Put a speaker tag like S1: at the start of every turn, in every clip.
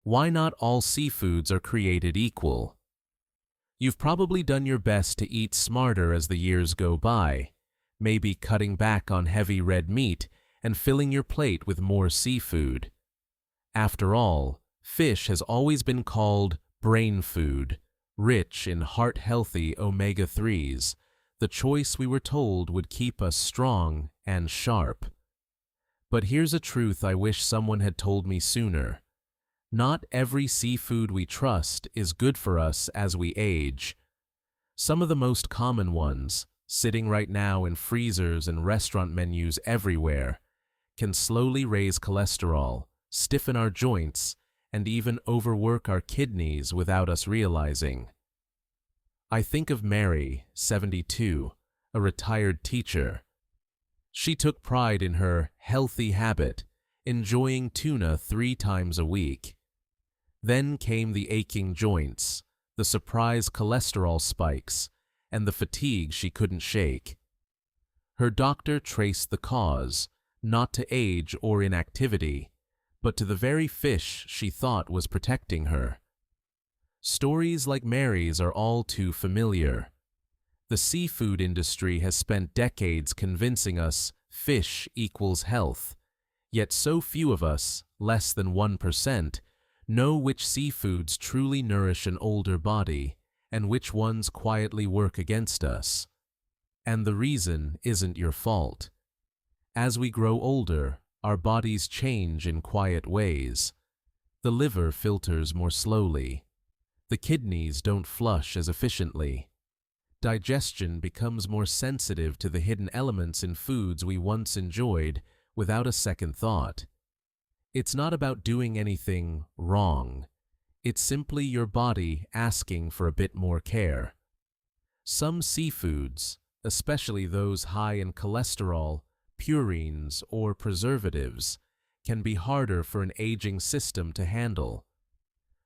S1: Why not all seafoods are created equal? You've probably done your best to eat smarter as the years go by, maybe cutting back on heavy red meat and filling your plate with more seafood. After all, fish has always been called brain food, rich in heart-healthy omega-3s, the choice we were told would keep us strong and sharp. But here's a truth I wish someone had told me sooner. Not every seafood we trust is good for us as we age. Some of the most common ones, sitting right now in freezers and restaurant menus everywhere, can slowly raise cholesterol, stiffen our joints, and even overwork our kidneys without us realizing. I think of Mary, 72, a retired teacher. She took pride in her healthy habit, enjoying tuna 3 times a week. Then came the aching joints, the surprise cholesterol spikes, and the fatigue she couldn't shake. Her doctor traced the cause, not to age or inactivity, but to the very fish she thought was protecting her. Stories like Mary's are all too familiar. The seafood industry has spent decades convincing us fish equals health, yet so few of us, less than 1%, know which seafoods truly nourish an older body and which ones quietly work against us. And the reason isn't your fault. As we grow older, our bodies change in quiet ways. The liver filters more slowly. The kidneys don't flush as efficiently. Digestion becomes more sensitive to the hidden elements in foods we once enjoyed without a second thought. It's not about doing anything wrong. It's simply your body asking for a bit more care. Some seafoods, especially those high in cholesterol, purines, or preservatives, can be harder for an aging system to handle.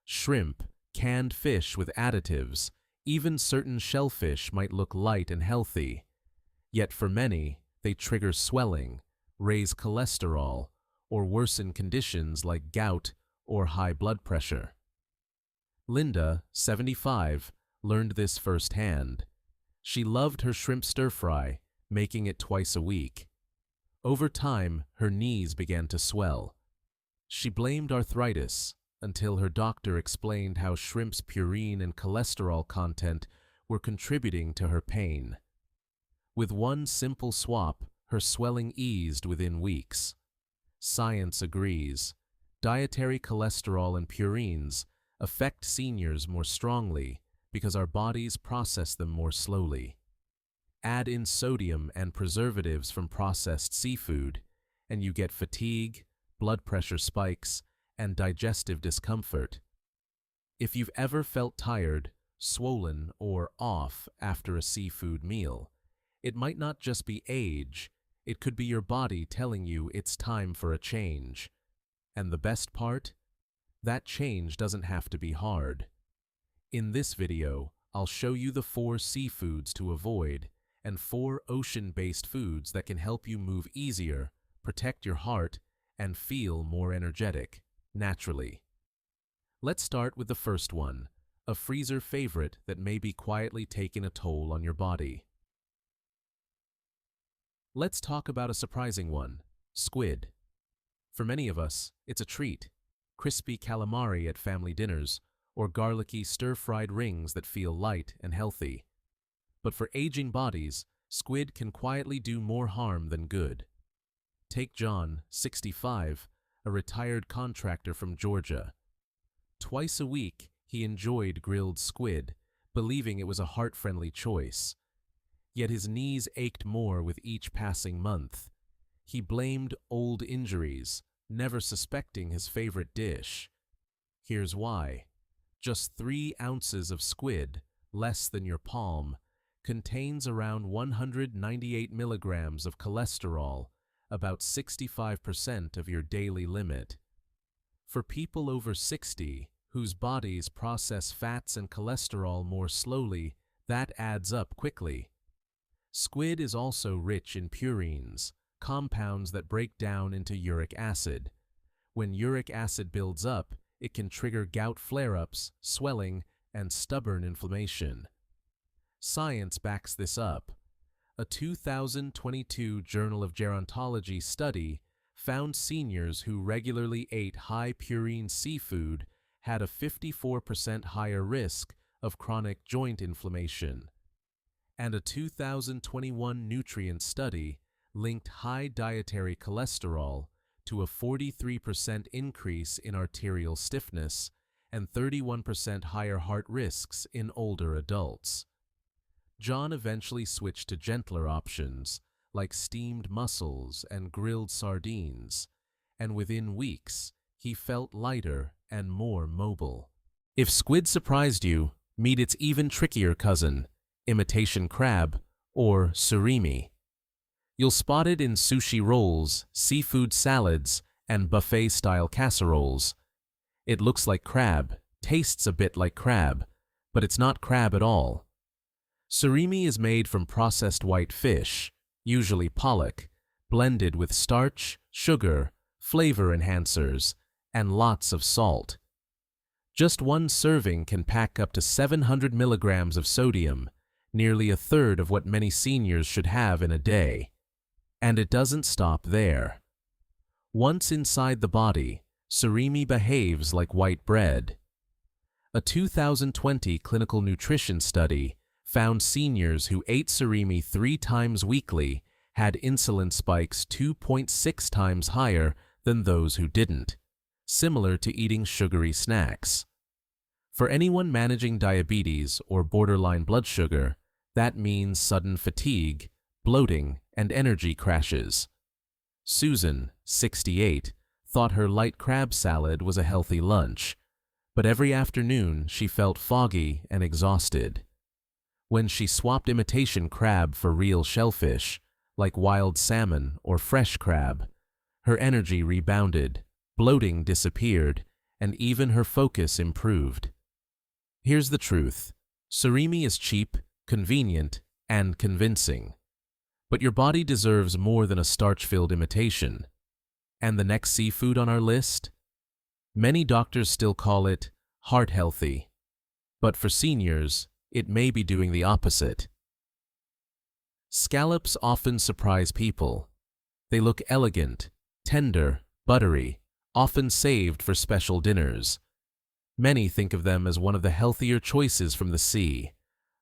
S1: Shrimp, canned fish with additives, even certain shellfish might look light and healthy. Yet for many, they trigger swelling, raise cholesterol, or worsen conditions like gout or high blood pressure. Linda, 75, learned this firsthand. She loved her shrimp stir-fry, making it twice a week. Over time, her knees began to swell. She blamed arthritis until her doctor explained how shrimp's purine and cholesterol content were contributing to her pain. With one simple swap, her swelling eased within weeks. Science agrees. Dietary cholesterol and purines affect seniors more strongly because our bodies process them more slowly. Add in sodium and preservatives from processed seafood, and you get fatigue, blood pressure spikes, and digestive discomfort. If you've ever felt tired, swollen, or off after a seafood meal, it might not just be age. It could be your body telling you it's time for a change. And the best part? That change doesn't have to be hard. In this video, I'll show you the 4 seafoods to avoid and 4 ocean-based foods that can help you move easier, protect your heart, and feel more energetic, naturally. Let's start with the first one, a freezer favorite that may be quietly taking a toll on your body. Let's talk about a surprising one, squid. For many of us, it's a treat. Crispy calamari at family dinners, or garlicky stir-fried rings that feel light and healthy. But for aging bodies, squid can quietly do more harm than good. Take John, 65, a retired contractor from Georgia. Twice a week, he enjoyed grilled squid, believing it was a heart-friendly choice. Yet his knees ached more with each passing month. He blamed old injuries, never suspecting his favorite dish. Here's why. Just 3 ounces of squid, less than your palm, contains around 198 milligrams of cholesterol, about 65% of your daily limit. For people over 60, whose bodies process fats and cholesterol more slowly, that adds up quickly. Squid is also rich in purines, compounds that break down into uric acid. When uric acid builds up, it can trigger gout flare-ups, swelling, and stubborn inflammation. Science backs this up. A 2022 Journal of Gerontology study found seniors who regularly ate high-purine seafood had a 54% higher risk of chronic joint inflammation. And a 2021 nutrient study linked high dietary cholesterol to a 43% increase in arterial stiffness and 31% higher heart risks in older adults. John eventually switched to gentler options like steamed mussels and grilled sardines, and within weeks, he felt lighter and more mobile. If squid surprised you, meet its even trickier cousin, imitation crab, or surimi. You'll spot it in sushi rolls, seafood salads, and buffet-style casseroles. It looks like crab, tastes a bit like crab, but it's not crab at all. Surimi is made from processed white fish, usually pollock, blended with starch, sugar, flavor enhancers, and lots of salt. Just one serving can pack up to 700 milligrams of sodium, nearly a third of what many seniors should have in a day. And it doesn't stop there. Once inside the body, surimi behaves like white bread. A 2020 clinical nutrition study found seniors who ate surimi 3 times weekly had insulin spikes 2.6 times higher than those who didn't, similar to eating sugary snacks. For anyone managing diabetes or borderline blood sugar, that means sudden fatigue, bloating, and energy crashes. Susan, 68, thought her light crab salad was a healthy lunch, but every afternoon she felt foggy and exhausted. When she swapped imitation crab for real shellfish, like wild salmon or fresh crab, her energy rebounded, bloating disappeared, and even her focus improved. Here's the truth. Surimi is cheap, convenient, and convincing. But your body deserves more than a starch-filled imitation. And the next seafood on our list? Many doctors still call it heart-healthy. But for seniors, it may be doing the opposite. Scallops often surprise people. They look elegant, tender, buttery, often saved for special dinners. Many think of them as one of the healthier choices from the sea,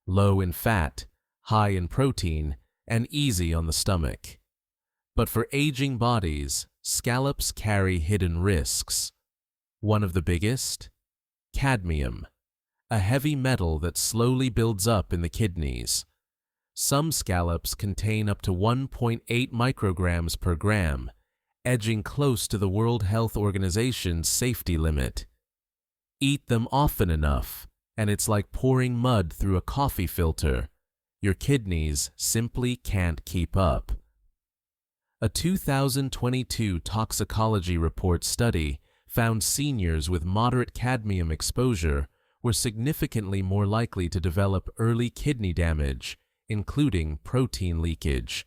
S1: low in fat, high in protein, and easy on the stomach. But for aging bodies, scallops carry hidden risks. One of the biggest? Cadmium, a heavy metal that slowly builds up in the kidneys. Some scallops contain up to 1.8 micrograms per gram, edging close to the World Health Organization's safety limit. Eat them often enough, and it's like pouring mud through a coffee filter. Your kidneys simply can't keep up. A 2022 toxicology report study found seniors with moderate cadmium exposure were significantly more likely to develop early kidney damage, including protein leakage,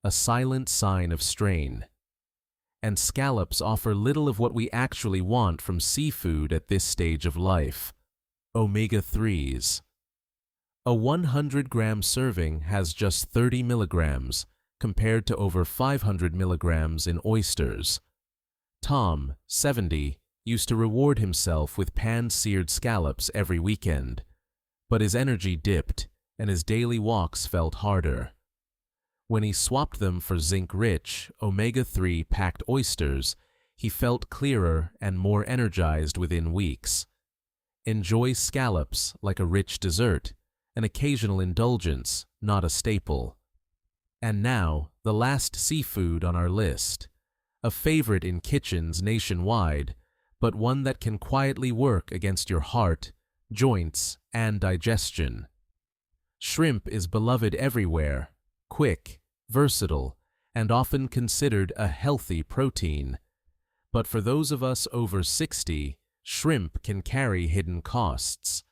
S1: a silent sign of strain. And scallops offer little of what we actually want from seafood at this stage of life: omega-3s. A 100-gram serving has just 30 milligrams, compared to over 500 milligrams in oysters. Tom, 70, used to reward himself with pan-seared scallops every weekend, but his energy dipped and his daily walks felt harder. When he swapped them for zinc-rich, omega-3 packed oysters, he felt clearer and more energized within weeks. Enjoy scallops like a rich dessert, an occasional indulgence, not a staple. And now, the last seafood on our list, a favorite in kitchens nationwide, but one that can quietly work against your heart, joints, and digestion. Shrimp is beloved everywhere, quick, versatile, and often considered a healthy protein. But for those of us over 60, shrimp can carry hidden costs.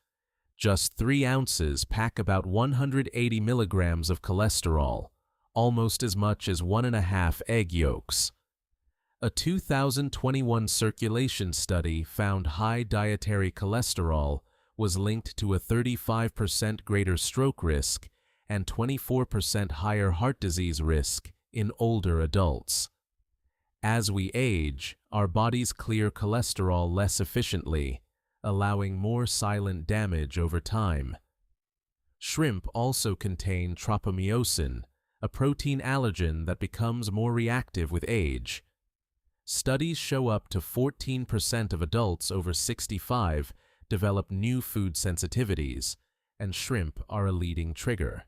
S1: Just 3 ounces pack about 180 milligrams of cholesterol, almost as much as 1.5 egg yolks. A 2021 circulation study found high dietary cholesterol was linked to a 35% greater stroke risk and 24% higher heart disease risk in older adults. As we age, our bodies clear cholesterol less efficiently, allowing more silent damage over time. Shrimp also contain tropomyosin, a protein allergen that becomes more reactive with age. Studies show up to 14% of adults over 65 develop new food sensitivities, and shrimp are a leading trigger.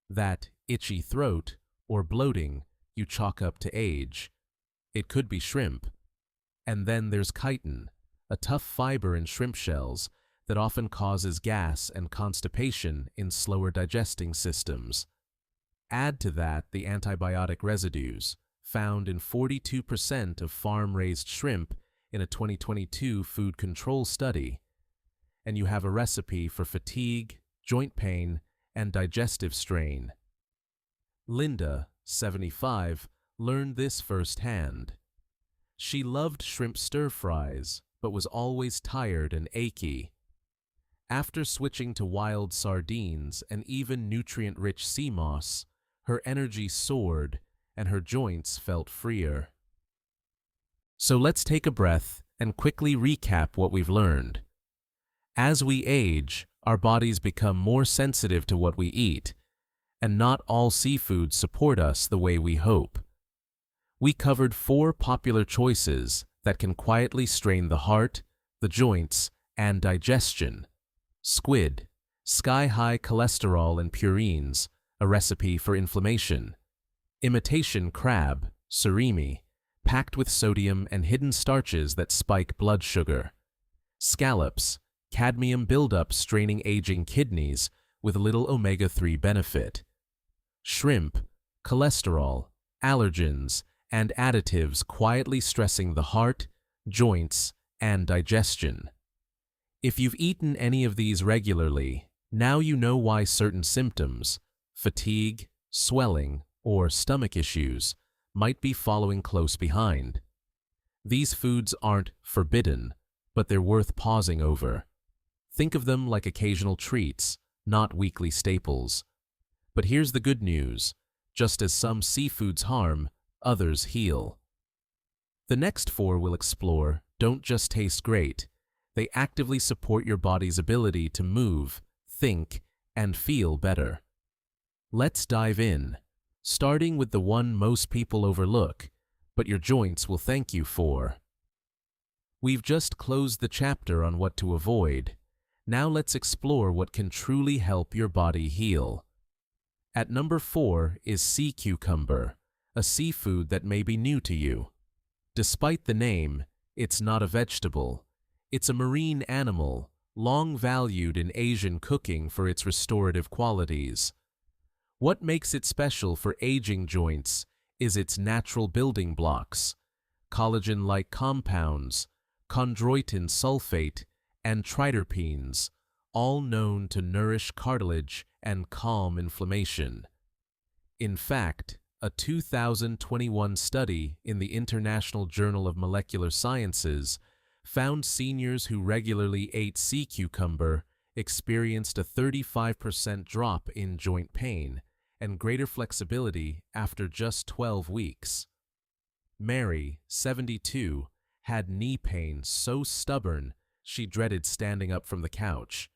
S1: That itchy throat or bloating you chalk up to age. It could be shrimp. And then there's chitin, a tough fiber in shrimp shells that often causes gas and constipation in slower digesting systems. Add to that the antibiotic residues, found in 42% of farm-raised shrimp in a 2022 food control study, and you have a recipe for fatigue, joint pain, and digestive strain. Linda, 75, learned this firsthand. She loved shrimp stir-fries, but was always tired and achy. After switching to wild sardines and even nutrient-rich sea moss, her energy soared and her joints felt freer. So let's take a breath and quickly recap what we've learned. As we age, our bodies become more sensitive to what we eat, and not all seafoods support us the way we hope. We covered 4 popular choices that can quietly strain the heart, the joints, and digestion. Squid, sky-high cholesterol and purines, a recipe for inflammation. Imitation crab, surimi, packed with sodium and hidden starches that spike blood sugar. Scallops, cadmium buildup straining aging kidneys with little omega-3 benefit. Shrimp, cholesterol, allergens, and additives quietly stressing the heart, joints, and digestion. If you've eaten any of these regularly, now you know why certain symptoms, fatigue, swelling, or stomach issues, might be following close behind. These foods aren't forbidden, but they're worth pausing over. Think of them like occasional treats, not weekly staples. But here's the good news. Just as some seafoods harm, others heal. The next 4 we'll explore don't just taste great. They actively support your body's ability to move, think, and feel better. Let's dive in, starting with the one most people overlook, but your joints will thank you for. We've just closed the chapter on what to avoid. Now let's explore what can truly help your body heal. At number 4 is sea cucumber, a seafood that may be new to you. Despite the name, it's not a vegetable. It's a marine animal, long valued in Asian cooking for its restorative qualities. What makes it special for aging joints is its natural building blocks, collagen-like compounds, chondroitin sulfate, and triterpenes, all known to nourish cartilage and calm inflammation. In fact, a 2021 study in the International Journal of Molecular Sciences found seniors who regularly ate sea cucumber experienced a 35% drop in joint pain and greater flexibility after just 12 weeks. Mary, 72, had knee pain so stubborn she dreaded standing up from the couch.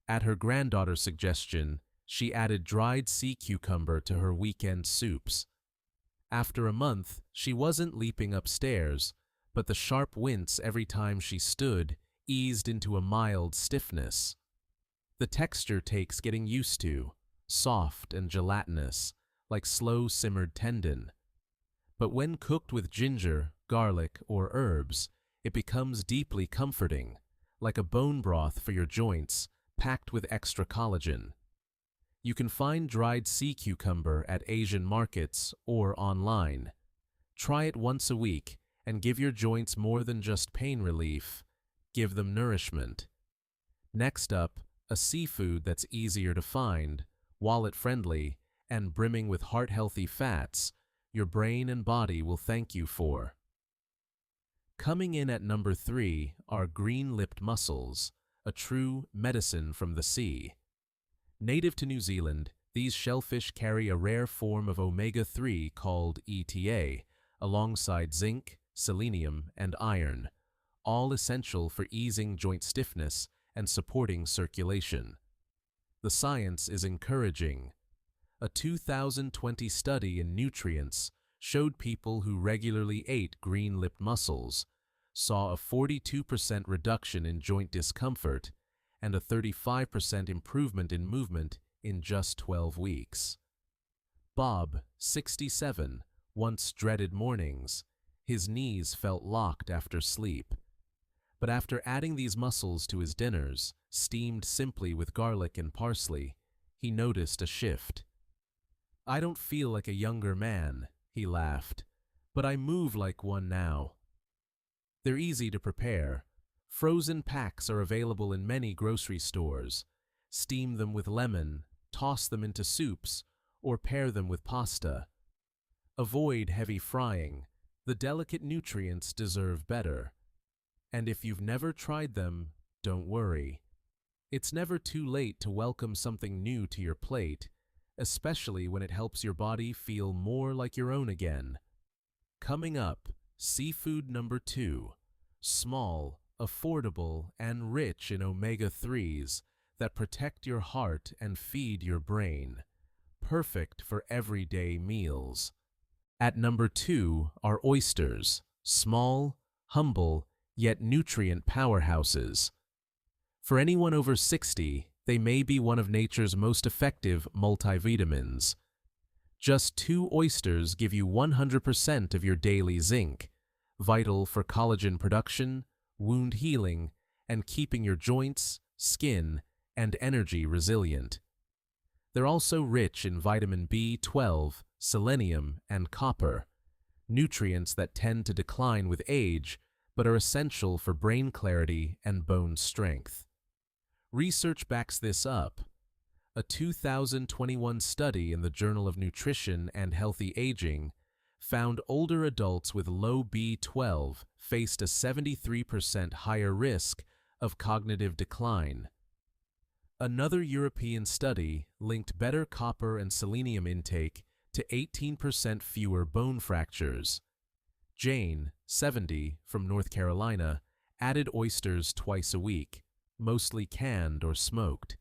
S1: At her granddaughter's suggestion, she added dried sea cucumber to her weekend soups. After a month, she wasn't leaping upstairs, but the sharp wince every time she stood eased into a mild stiffness. The texture takes getting used to, soft and gelatinous, like slow-simmered tendon. But when cooked with ginger, garlic, or herbs, it becomes deeply comforting, like a bone broth for your joints, packed with extra collagen. You can find dried sea cucumber at Asian markets or online. Try it once a week and give your joints more than just pain relief. Give them nourishment. Next up, a seafood that's easier to find, wallet-friendly, and brimming with heart-healthy fats your brain and body will thank you for. Coming in at number 3 are green-lipped mussels, a true medicine from the sea. Native to New Zealand, these shellfish carry a rare form of omega-3 called ETA, alongside zinc, selenium, and iron, all essential for easing joint stiffness and supporting circulation. The science is encouraging. A 2020 study in nutrients showed people who regularly ate green-lipped mussels saw a 42% reduction in joint discomfort and a 35% improvement in movement in just 12 weeks. Bob, 67, once dreaded mornings. His knees felt locked after sleep. But after adding these mussels to his dinners, steamed simply with garlic and parsley, he noticed a shift. "I don't feel like a younger man," he laughed, "but I move like one now." They're easy to prepare. Frozen packs are available in many grocery stores. Steam them with lemon, toss them into soups, or pair them with pasta. Avoid heavy frying. The delicate nutrients deserve better. And if you've never tried them, don't worry. It's never too late to welcome something new to your plate, especially when it helps your body feel more like your own again. Coming up, seafood number 2. Small, affordable, and rich in omega-3s that protect your heart and feed your brain. Perfect for everyday meals. At number 2 are oysters, small, humble, yet nutrient powerhouses. For anyone over 60, they may be one of nature's most effective multivitamins. Just 2 oysters give you 100% of your daily zinc, vital for collagen production, wound healing, and keeping your joints, skin, and energy resilient. They're also rich in vitamin B12, selenium, and copper, nutrients that tend to decline with age but are essential for brain clarity and bone strength. Research backs this up. A 2021 study in the Journal of Nutrition and Healthy Aging found older adults with low B12 faced a 73% higher risk of cognitive decline. Another European study linked better copper and selenium intake to 18% fewer bone fractures. Jane, 70, from North Carolina, added oysters twice a week, mostly canned or smoked.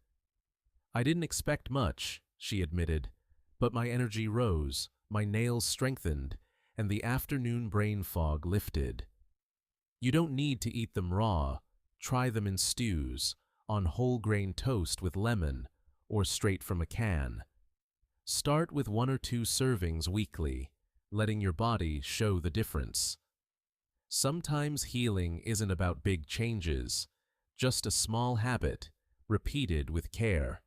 S1: "I didn't expect much," she admitted, "but my energy rose, my nails strengthened, and the afternoon brain fog lifted." You don't need to eat them raw. Try them in stews, on whole grain toast with lemon, or straight from a can. Start with 1 or 2 servings weekly, letting your body show the difference. Sometimes healing isn't about big changes, just a small habit, repeated with care.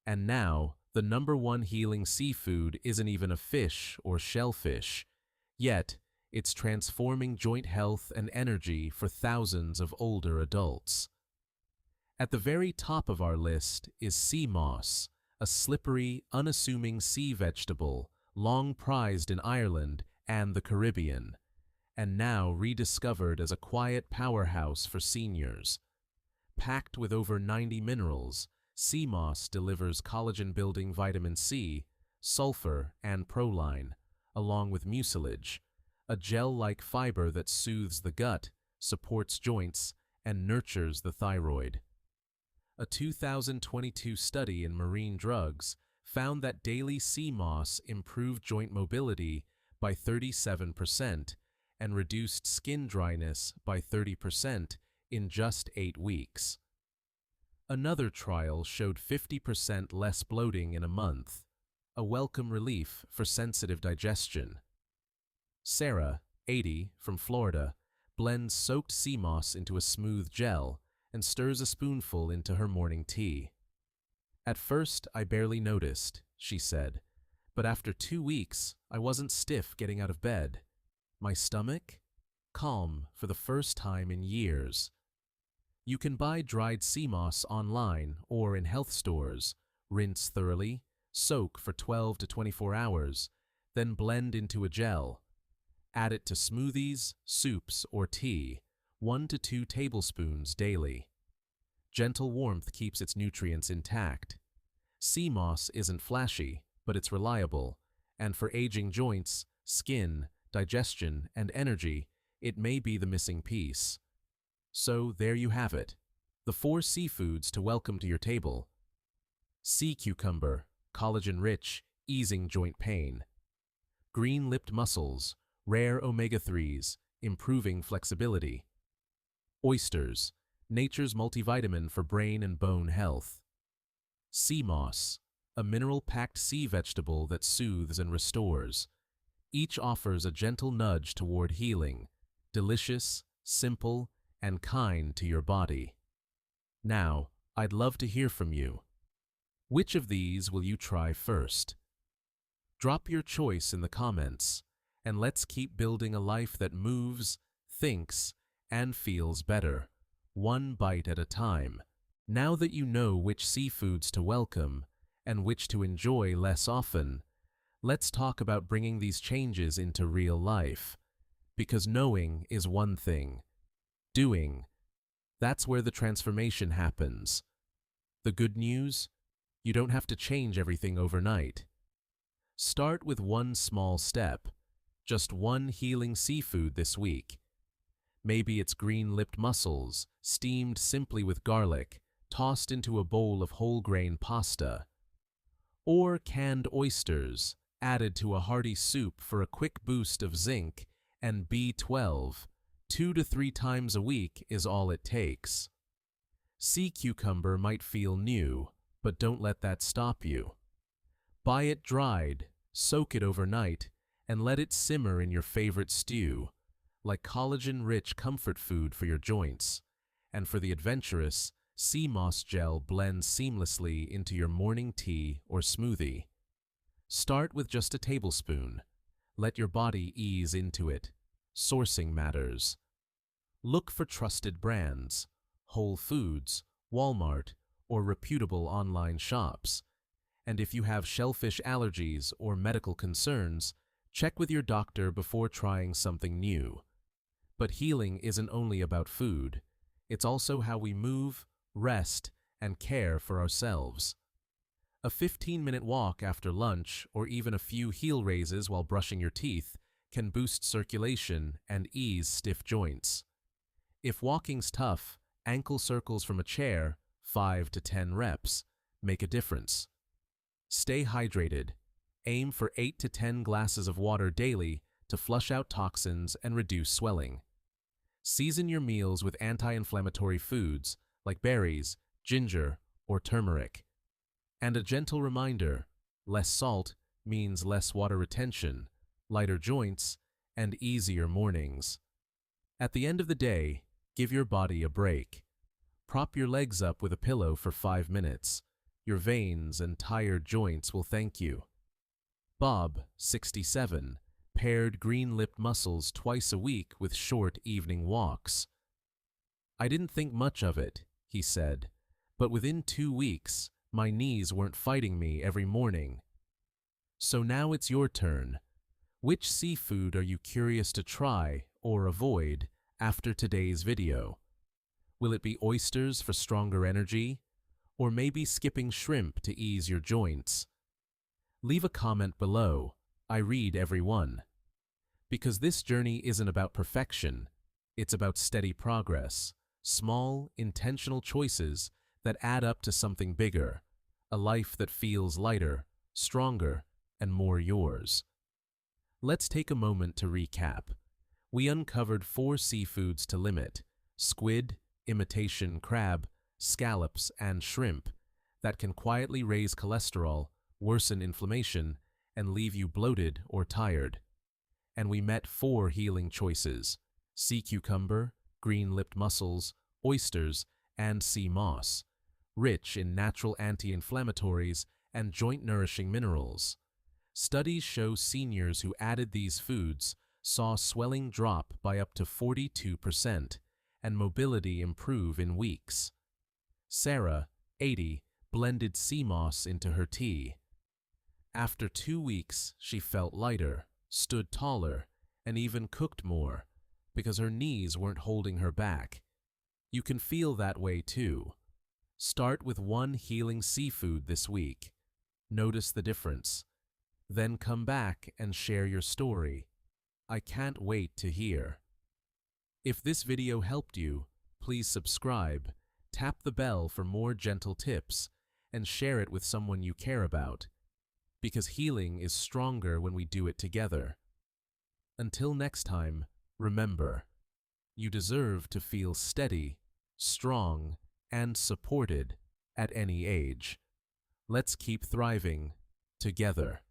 S1: And now, the number 1 healing seafood isn't even a fish or shellfish, yet it's transforming joint health and energy for thousands of older adults. At the very top of our list is sea moss, a slippery, unassuming sea vegetable long prized in Ireland and the Caribbean, and now rediscovered as a quiet powerhouse for seniors. Packed with over 90 minerals, sea moss delivers collagen-building vitamin C, sulfur, and proline, along with mucilage, a gel-like fiber that soothes the gut, supports joints, and nurtures the thyroid. A 2022 study in Marine Drugs found that daily sea moss improved joint mobility by 37% and reduced skin dryness by 30% in just 8 weeks. Another trial showed 50% less bloating in a month, a welcome relief for sensitive digestion. Sarah, 80, from Florida, blends soaked sea moss into a smooth gel and stirs a spoonful into her morning tea. "At first, I barely noticed," she said, "but after 2 weeks, I wasn't stiff getting out of bed. My stomach? Calm for the first time in years." You can buy dried sea moss online or in health stores, rinse thoroughly, soak for 12 to 24 hours, then blend into a gel. Add it to smoothies, soups, or tea, 1 to 2 tablespoons daily. Gentle warmth keeps its nutrients intact. Sea moss isn't flashy, but it's reliable, and for aging joints, skin, digestion, and energy, it may be the missing piece. So there you have it, the 4 seafoods to welcome to your table. Sea cucumber, collagen-rich, easing joint pain. Green-lipped mussels, rare omega-3s, improving flexibility. Oysters, nature's multivitamin for brain and bone health. Sea moss, a mineral-packed sea vegetable that soothes and restores. Each offers a gentle nudge toward healing, delicious, simple, and kind to your body. Now, I'd love to hear from you. Which of these will you try first? Drop your choice in the comments, and let's keep building a life that moves, thinks, and feels better, one bite at a time. Now that you know which seafoods to welcome and which to enjoy less often, let's talk about bringing these changes into real life. Because knowing is one thing. Doing, that's where the transformation happens. The good news? You don't have to change everything overnight. Start with one small step, just one healing seafood this week. Maybe it's green-lipped mussels, steamed simply with garlic, tossed into a bowl of whole-grain pasta. Or canned oysters, added to a hearty soup for a quick boost of zinc and B12. 2 to 3 times a week is all it takes. Sea cucumber might feel new, but don't let that stop you. Buy it dried, soak it overnight, and let it simmer in your favorite stew, like collagen-rich comfort food for your joints. And for the adventurous, sea moss gel blends seamlessly into your morning tea or smoothie. Start with just a tablespoon. Let your body ease into it. Sourcing matters. Look for trusted brands, Whole Foods, Walmart, or reputable online shops. And if you have shellfish allergies or medical concerns, check with your doctor before trying something new. But healing isn't only about food. It's also how we move, rest, and care for ourselves. A 15-minute walk after lunch or even a few heel raises while brushing your teeth can boost circulation and ease stiff joints. If walking's tough, ankle circles from a chair, 5 to 10 reps, make a difference. Stay hydrated. Aim for 8 to 10 glasses of water daily to flush out toxins and reduce swelling. Season your meals with anti-inflammatory foods like berries, ginger, or turmeric. And a gentle reminder, less salt means less water retention, lighter joints, and easier mornings. At the end of the day, give your body a break. Prop your legs up with a pillow for 5 minutes. Your veins and tired joints will thank you. Bob, 67, paired green-lipped mussels twice a week with short evening walks. I didn't think much of it, he said, but within 2 weeks, my knees weren't fighting me every morning. So now it's your turn. Which seafood are you curious to try or avoid after today's video? Will it be oysters for stronger energy? Or maybe skipping shrimp to ease your joints? Leave a comment below. I read every one. Because this journey isn't about perfection, it's about steady progress, small, intentional choices that add up to something bigger, a life that feels lighter, stronger, and more yours. Let's take a moment to recap. We uncovered 4 seafoods to limit: squid, imitation crab, scallops, and shrimp that can quietly raise cholesterol, worsen inflammation, and leave you bloated or tired. And we met 4 healing choices: sea cucumber, green-lipped mussels, oysters, and sea moss, rich in natural anti-inflammatories and joint-nourishing minerals. Studies show seniors who added these foods saw swelling drop by up to 42% and mobility improve in weeks. Sarah, 80, blended sea moss into her tea. After 2 weeks, she felt lighter, stood taller, and even cooked more because her knees weren't holding her back. You can feel that way too. Start with one healing seafood this week. Notice the difference. Then come back and share your story. I can't wait to hear. If this video helped you, please subscribe, tap the bell for more gentle tips, and share it with someone you care about, because healing is stronger when we do it together. Until next time, remember, you deserve to feel steady, strong, and supported at any age. Let's keep thriving together.